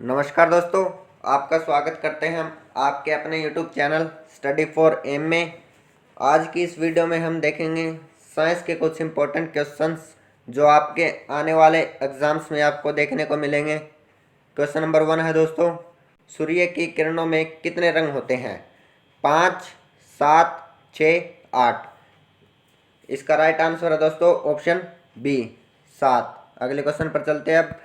नमस्कार दोस्तों, आपका स्वागत करते हैं हम आपके अपने YouTube channel study for M में। आज की इस वीडियो में हम देखेंगे साइंस के कुछ इम्पोर्टेंट क्वेश्चंस जो आपके आने वाले एग्जाम्स में आपको देखने को मिलेंगे। क्वेश्चन नंबर 1 है दोस्तों, सूर्य की किरणों में कितने रंग होते हैं? 5, 7, 6, 8। इसका राइट आंसर है दोस्तों ऑप्शन बी, 7। अगले क्वेश्चन पर चलते हैं अब।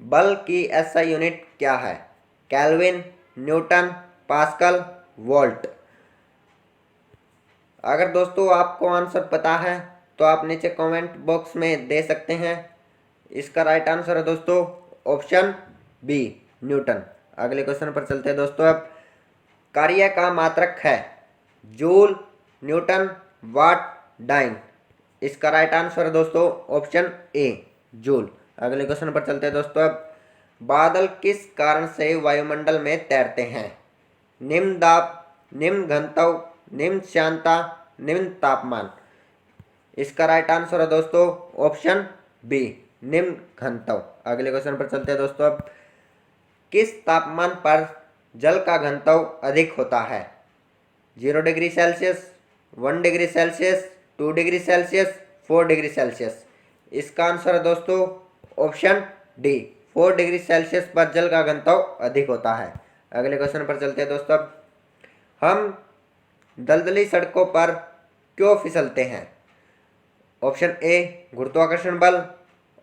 बल की एसआई यूनिट क्या है? Kelvin, Newton, pascal, volt. अगर दोस्तों आपको आंसर पता है तो आप नीचे कमेंट बॉक्स में दे सकते हैं। इसका राइट आंसर है दोस्तों ऑप्शन बी, न्यूटन। अगले क्वेश्चन पर चलते हैं दोस्तों अब। कार्य का मात्रक है जूल, न्यूटन, वाट, डाइन। इसका राइट आंसर है दोस्तों ऑप्शन ए, जूल। अगले क्वेश्चन पर चलते हैं दोस्तों अब। बादल किस कारण से वायुमंडल में तैरते हैं? निम्न दाब, निम्न घनत्व, निम्न श्यानता, निम्न तापमान। इसका राइट आंसर है दोस्तों ऑप्शन बी, निम्न घनत्व। अगले क्वेश्चन पर चलते हैं दोस्तों अब। किस तापमान पर जल का घनत्व अधिक होता है? 0 degree Celsius, 1 degree Celsius, 2 degree Celsius, 4 degree Celsius. इसका आंसर है दोस्तों ऑप्शन डी, 4 डिग्री सेल्सियस पर जल का घनत्व अधिक होता है। अगले क्वेश्चन पर चलते हैं दोस्तों। हम दलदली सड़कों पर क्यों फिसलते हैं? ऑप्शन ए, गुरुत्वाकर्षण बल,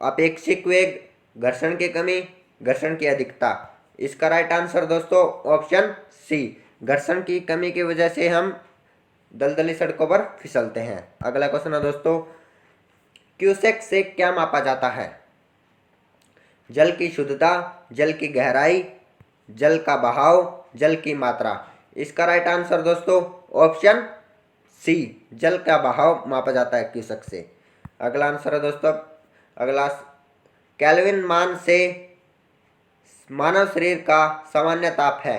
अपेक्षिक वेग, घर्षण की कमी, घर्षण की अधिकता। इसका राइट आंसर दोस्तों ऑप्शन सी, घर्षण की कमी की वजह से हम दलदली सड़कों पर फिसलते हैं। अगला क्वेश्चन है दोस्तों, क्यूसेक से क्या मापा जाता है? जल की शुद्धता, जल की गहराई, जल का बहाव, जल की मात्रा। इसका राइट आंसर दोस्तों ऑप्शन सी, जल का बहाव मापा जाता है क्यूसेक से। अगला आंसर है दोस्तों, अगला केल्विन मान से मानव शरीर का सामान्य ताप है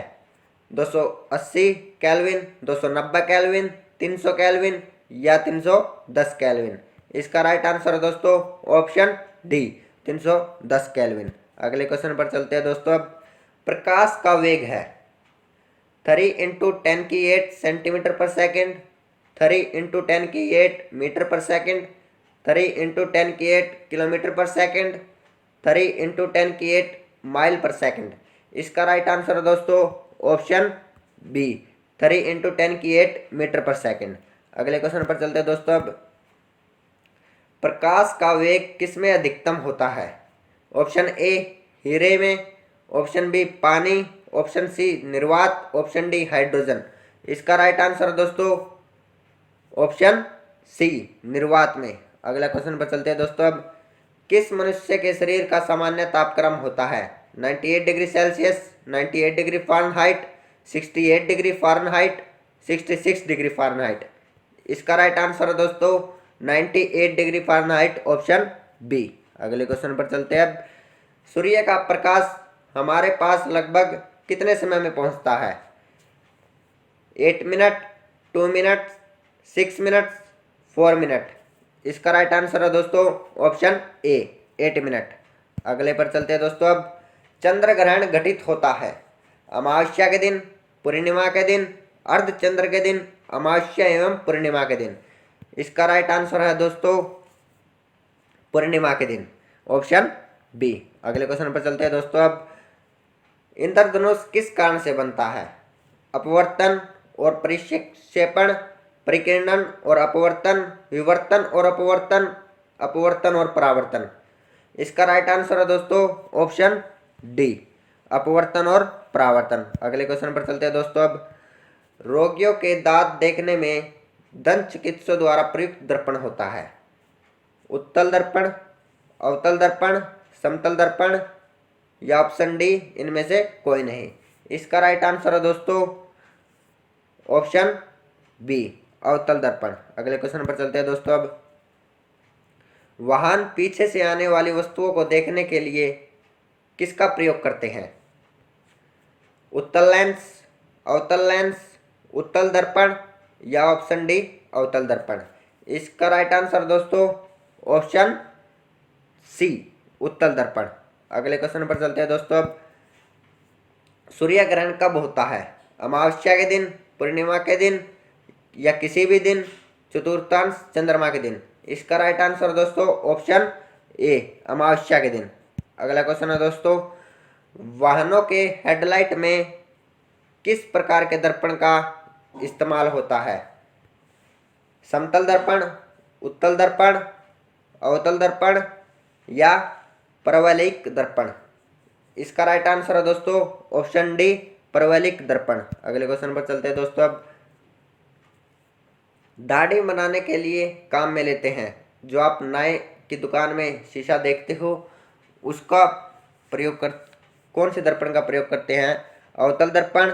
280 केल्विन, 290 केल्विन, 300 केल्विन या 310 केल्विन। इसका राइट आंसर है दोस्तों ऑप्शन डी, 310 केल्विन। अगले क्वेश्चन पर चलते हैं दोस्तों अब। प्रकाश का वेग है 3 × 10⁸ सेंटीमीटर पर सेकेंड, 3 × 10⁸ मीटर पर सेकेंड, 3 × 10⁸ किलोमीटर पर सेकेंड, 3 × 10⁸ माइल पर सेकेंड। इसका राइट आंसर है दोस्तों ऑप्शन बी, 3 × 10⁸ मीटर पर सेकेंड। अगले क्वेश्चन पर चलते हैं दोस्तों अब। प्रकाश का वेग किसमें अधिकतम होता है? ऑप्शन ए, हीरे में, ऑप्शन बी, पानी, ऑप्शन सी, निर्वात, ऑप्शन डी, हाइड्रोजन। इसका राइट आंसर दोस्तों ऑप्शन सी, निर्वात में। अगला क्वेश्चन पर चलते हैं दोस्तों अब। किस मनुष्य के शरीर का सामान्य तापक्रम होता है? 98 degree Celsius, 98 degree Fahrenheit, 68 degree Fahrenheit, 66 degree Fahrenheit. इसका राइट आंसर है दोस्तों 98 डिग्री फ़ारेनहाइट, ऑप्शन बी। अगले क्वेश्चन पर चलते हैं अब। सूर्य का प्रकाश हमारे पास लगभग कितने समय में पहुंचता है? 8 मिनट, 2 मिनट, 6 मिनट, 4 मिनट। इसका राइट आंसर है दोस्तों ऑप्शन ए, 8 मिनट। अगले पर चलते हैं दोस्तों अब। चंद्र ग्रहण घटित होता है अमावस्या के दिन, पूर्णिमा के दिन, अर्धचंद्र के दिन, अमावस्या एवं पूर्णिमा के दिन। इसका राइट आंसर है दोस्तों पूर्णिमा के दिन, ऑप्शन बी। अगले क्वेश्चन पर चलते हैं दोस्तों अब। इंद्रधनुष किस कारण से बनता है? अपवर्तन और परिक्षेपण, परिकिरणन और अपवर्तन, विवर्तन और अपवर्तन, अपवर्तन और परावर्तन। इसका राइट आंसर है दोस्तों ऑप्शन डी, अपवर्तन और परावर्तन। अगले क्वेश्चन पर चलते हैं दोस्तों अब। रोगियों के दांत देखने में दंत चिकित्सकों द्वारा प्रयुक्त दर्पण होता है? उत्तल दर्पण, अवतल दर्पण, समतल दर्पण या ऑप्शन डी, इनमें से कोई नहीं। इसका राइट आंसर है दोस्तों ऑप्शन बी, अवतल दर्पण। अगले क्वेश्चन पर चलते हैं दोस्तों अब। वाहन पीछे से आने वाली वस्तुओं को देखने के लिए किसका प्रयोग करते हैं? उत्तल लेंस, अवतल लेंस, उत्तल दर्पण या ऑप्शन डी, अवतल दर्पण। इसका राइट आंसर दोस्तों ऑप्शन सी, उत्तल दर्पण। अगले क्वेश्चन पर चलते हैं दोस्तों अब। सूर्य ग्रहण कब होता है? अमावस्या के दिन, पूर्णिमा के दिन या किसी भी दिन, चतुर्थांश चंद्रमा के दिन। इसका राइट आंसर दोस्तों ऑप्शन ए, अमावस्या के दिन। अगला क्वेश्चन है दोस्तों, वाहनों के हेडलाइट में किस प्रकार के दर्पण का इस्तेमाल होता है? समतल दर्पण, उत्तल दर्पण, अवतल दर्पण या परवलयिक दर्पण। इसका राइट आंसर है दोस्तों ऑप्शन डी, परवलयिक दर्पण। अगले क्वेश्चन पर चलते हैं दोस्तों। अब दाढ़ी बनाने के लिए काम में लेते हैं, जो आप नाई की दुकान में शीशा देखते हो, उसका प्रयोग कर कौन से दर्पण का प्रयोग करते हैं? अवतल दर्पण,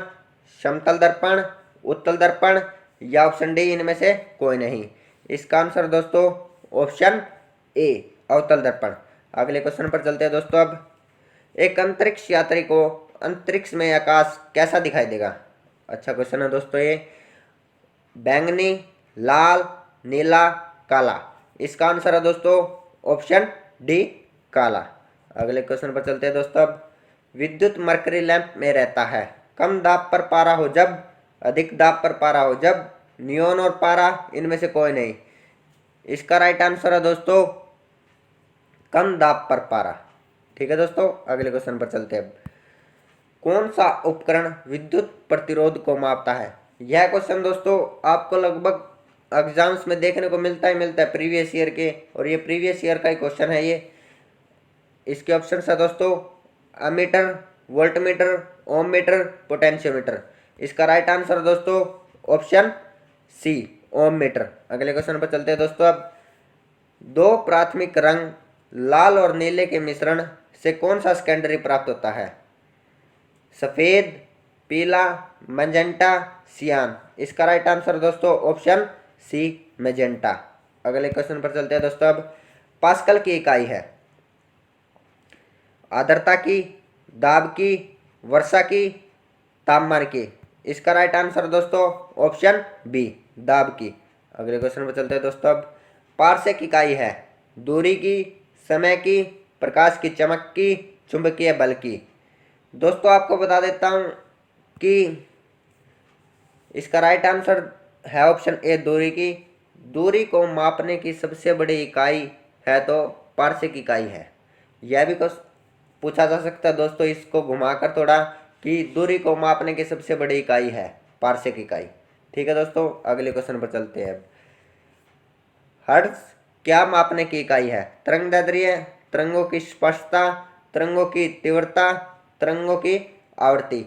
समतल दर्पण, उत्तल दर्पण या ऑप्शन डी इनमें से कोई नहीं। इसका आंसर दोस्तों ऑप्शन ए, अवतल दर्पण। अगले क्वेश्चन पर चलते हैं दोस्तों। अब एक अंतरिक्ष यात्री को अंतरिक्ष में आकाश कैसा दिखाई देगा? अच्छा क्वेश्चन है दोस्तों ये। बैंगनी, लाल, नीला, काला। इसका आंसर है दोस्तों ऑप्शन डी, काला। अगले क्वेश्चन पर चलते हैं दोस्तों। अब विद्युत मरकरी लैंप में रहता है, कम दाब पर पारा हो जब, अधिक दाब पर पारा हो जब, नियोन और पारा इनमें से कोई नहीं। इसका राइट आंसर है दोस्तों कम दाब पर पारा। ठीक है दोस्तों, अगले क्वेश्चन पर चलते हैं। कौन सा उपकरण विद्युत प्रतिरोध को मापता है? यह क्वेश्चन दोस्तों आपको लगभग एग्जाम्स में देखने को मिलता है प्रीवियस ईयर के, और ये प्रीवियस ईयर का ही क्वेश्चन है ये। इसके ऑप्शन है दोस्तों अमीटर, वोल्टमीटर, ओम मीटर, पोटेंशियोमीटर। इसका राइट आंसर दोस्तों ऑप्शन सी, ओम मीटर। अगले क्वेश्चन पर चलते हैं दोस्तों। अब दो प्राथमिक रंग लाल और नीले के मिश्रण से कौन सा सेकेंडरी प्राप्त होता है? सफेद, पीला, मैजेंटा, सियान। इसका राइट आंसर दोस्तों ऑप्शन सी, मैजेंटा। अगले क्वेश्चन पर चलते हैं दोस्तों। अब पास्कल की इकाई है आर्द्रता की, दाब की, वर्षा की, तापमान की। इसका राइट आंसर दोस्तों ऑप्शन बी, दाब की। अगले क्वेश्चन पर चलते हैं दोस्तों। अब पारसेक इकाई है दूरी की, समय की, प्रकाश की चमक की, चुंबकीय बल की। दोस्तों आपको बता देता हूं कि इसका राइट आंसर है ऑप्शन ए, दूरी की। दूरी को मापने की सबसे बड़ी इकाई है तो पारसेक इकाई है। यह भी पूछा जा सकता है दोस्तों इसको घुमाकर थोड़ा, कि दूरी को मापने की सबसे बड़ी इकाई है पारसेक इकाई। ठीक है दोस्तों, अगले क्वेश्चन पर चलते हैं। हर्ट्ज क्या मापने की इकाई है? तरंगदैर्ध्य, तरंगों की स्पष्टता, तरंगों की तीव्रता, तरंगों की आवृत्ति।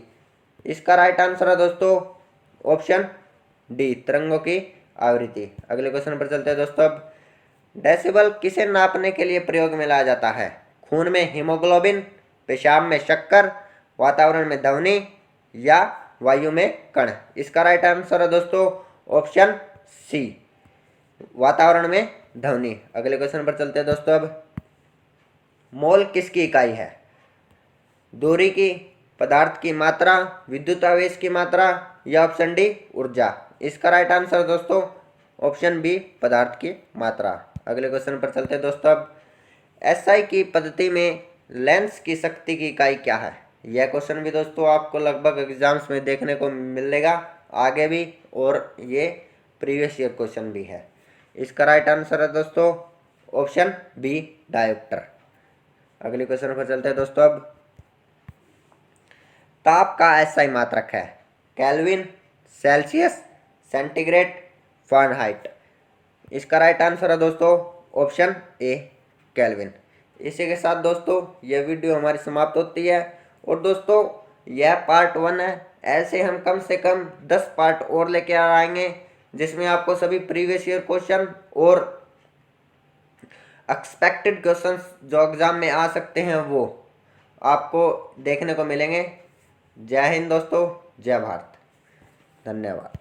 इसका राइट आंसर है दोस्तों ऑप्शन डी, तरंगों की आवृत्ति। अगले क्वेश्चन पर चलते हैं दोस्तों। अब डेसिबल किसे नापने के लिए प्रयोग में लाया जाता है? खून में हीमोग्लोबिन, पेशाब में शक्कर, वातावरण में ध्वनि या वायु में कण। इसका राइट आंसर है दोस्तों ऑप्शन सी, वातावरण में ध्वनि। अगले क्वेश्चन पर चलते हैं दोस्तों। अब मोल किसकी इकाई है? दूरी की, पदार्थ की मात्रा, विद्युत आवेश की मात्रा या ऑप्शन डी, ऊर्जा। इसका राइट आंसर दोस्तों ऑप्शन बी, पदार्थ की मात्रा। अगले क्वेश्चन पर चलते हैं दोस्तों। अब एसआई की पद्धति में लेंस की शक्ति की इकाई क्या है? यह क्वेश्चन भी दोस्तों आपको लगभग एग्जाम्स में देखने को मिलेगा आगे भी, और ये प्रीवियस ईयर क्वेश्चन भी है। इसका राइट आंसर है दोस्तों ऑप्शन बी, डायोप्टर। अगले क्वेश्चन पर चलते हैं दोस्तों। अब ताप का एसआई मात्रक है केल्विन, सेल्सियस, सेंटीग्रेड, फ़ारेनहाइट। इसका राइट आंसर है दोस्तों ऑप्शन ए, केल्विन। इसी के साथ दोस्तों यह वीडियो हमारी समाप्त होती है। और दोस्तों यह पार्ट 1 है, ऐसे हम कम से कम 10 पार्ट और लेके आएंगे, जिसमें आपको सभी प्रीवियस ईयर क्वेश्चन और एक्सपेक्टेड क्वेश्चंस जो एग्जाम में आ सकते हैं वो आपको देखने को मिलेंगे। जय हिंद दोस्तों, जय भारत, धन्यवाद।